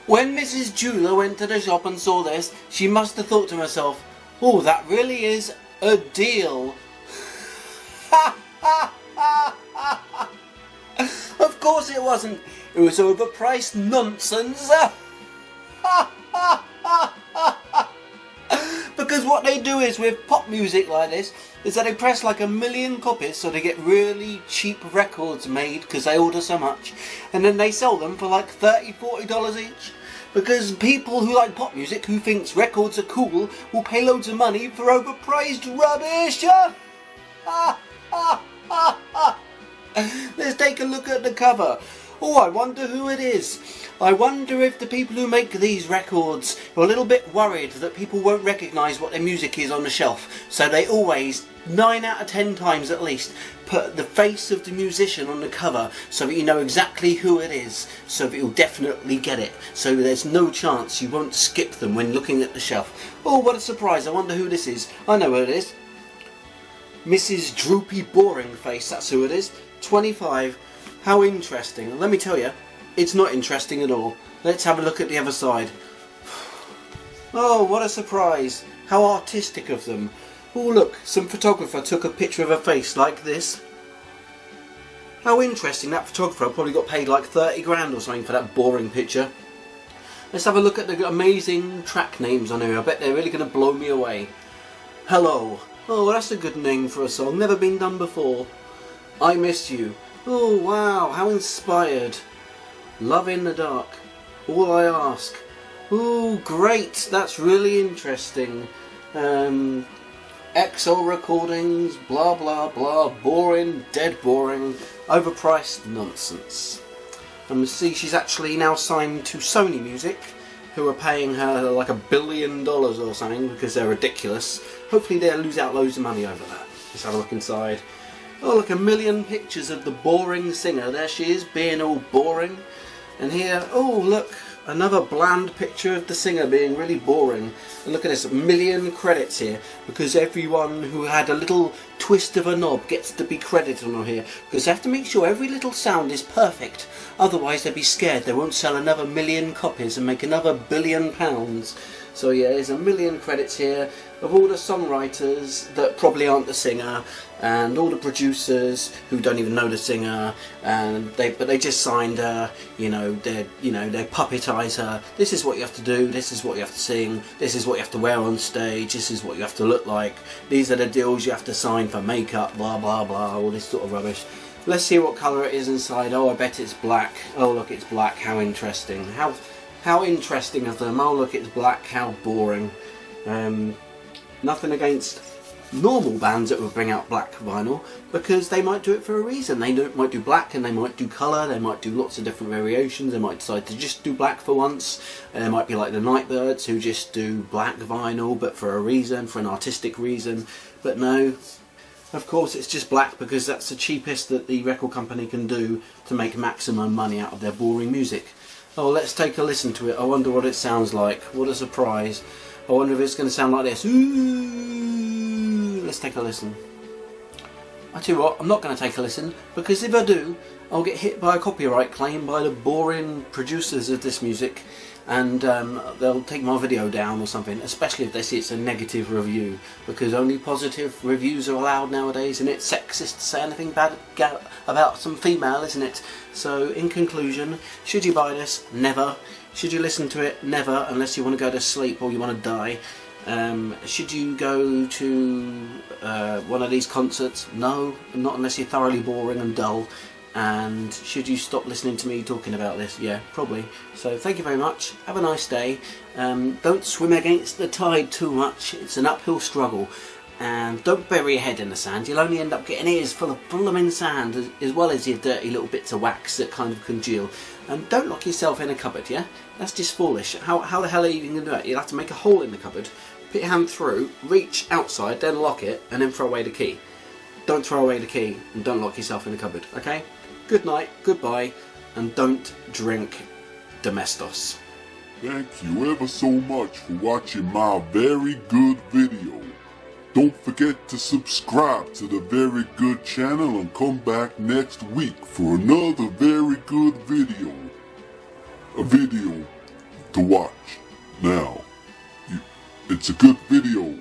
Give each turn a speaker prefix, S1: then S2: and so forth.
S1: When Mrs. Jula went to the shop and saw this, she must have thought to herself, "Oh, that really is a deal." Of course it wasn't. It was overpriced nonsense. Because what they do is, with pop music like this, is that they press like 1,000,000 copies, so they get really cheap records made because they order so much, and then they sell them for like $30–40 each. Because people who like pop music, who thinks records are cool, will pay loads of money for overpriced rubbish. Let's take a look at the cover. Oh, I wonder who it is. I wonder if the people who make these records are a little bit worried that people won't recognise what their music is on the shelf. So they always, 9 out of 10 times at least, put the face of the musician on the cover so that you know exactly who it is, so that you'll definitely get it. So there's no chance you won't skip them when looking at the shelf. Oh, what a surprise. I wonder who this is. I know who it is. Mrs. Droopy Boring Face, that's who it is. 25. How interesting. Let me tell you, it's not interesting at all. Let's have a look at the other side. Oh, what a surprise. How artistic of them. Oh, look, some photographer took a picture of her face like this. How interesting. That photographer probably got paid like 30 grand or something for that boring picture. Let's have a look at the amazing track names on here. I bet they're really going to blow me away. Hello. Oh, that's a good name for a song. Never been done before. I Miss You. Oh, wow, how inspired. Love in the Dark. All I Ask. Oh, great. That's really interesting. XL recordings, blah, blah, blah. Boring, dead boring. Overpriced nonsense. And we see she's actually now signed to Sony Music, who are paying her like $1 billion or something because they're ridiculous. Hopefully they'll lose out loads of money over that. Let's have a look inside. Oh, look, 1,000,000 pictures of the boring singer. There she is, being all boring. And here, oh, look, another bland picture of the singer being really boring. And look at this, 1,000,000 credits here, because everyone who had a little twist of a knob gets to be credited on here. Because they have to make sure every little sound is perfect. Otherwise they'll be scared they won't sell another 1,000,000 copies and make another £1 billion. So yeah, there's 1,000,000 credits here of all the songwriters that probably aren't the singer, and all the producers who don't even know the singer, and they just signed her. They puppetize her. This is what you have to do. This is what you have to sing. This is what you have to wear on stage. This is what you have to look like. These are the deals you have to sign for makeup. Blah blah blah. All this sort of rubbish. Let's see what colour it is inside. Oh, I bet it's black. Oh, look, it's black. How interesting. How interesting of them. Oh, look, it's black. How boring. Nothing against normal bands that would bring out black vinyl, because they might do it for a reason. They might do black, and they might do colour, they might do lots of different variations. They might decide to just do black for once. There might be like the Nightbirds who just do black vinyl, but for a reason, for an artistic reason. But no, of course it's just black because that's the cheapest that the record company can do to make maximum money out of their boring music. Oh, let's take a listen to it. I wonder what it sounds like. What a surprise. I wonder if it's going to sound like this. Ooh, let's take a listen. I tell you what, I'm not going to take a listen, because if I do, I'll get hit by a copyright claim by the boring producers of this music, and they'll take my video down or something, especially if they see it's a negative review, because only positive reviews are allowed nowadays, and it's sexist to say anything bad about some female, isn't it? So in conclusion, should you buy this? Never. Should you listen to it? Never, unless you want to go to sleep or you want to die. Should you go to one of these concerts? No, not unless you're thoroughly boring and dull. And should you stop listening to me talking about this? Yeah, probably. So thank you very much. Have a nice day. Don't swim against the tide too much. It's an uphill struggle. And don't bury your head in the sand. You'll only end up getting ears full of blooming sand, as well as your dirty little bits of wax that kind of congeal. And don't lock yourself in a cupboard, yeah? That's just foolish. How the hell are you even going to do that? You'll have to make a hole in the cupboard, put your hand through, reach outside, then lock it, and then throw away the key. Don't throw away the key, and don't lock yourself in the cupboard, okay? Good night, goodbye, and don't drink Domestos.
S2: Thank you ever so much for watching my very good video. Don't forget to subscribe to the Very Good channel and come back next week for another very good video. A video to watch. Now, it's a good video.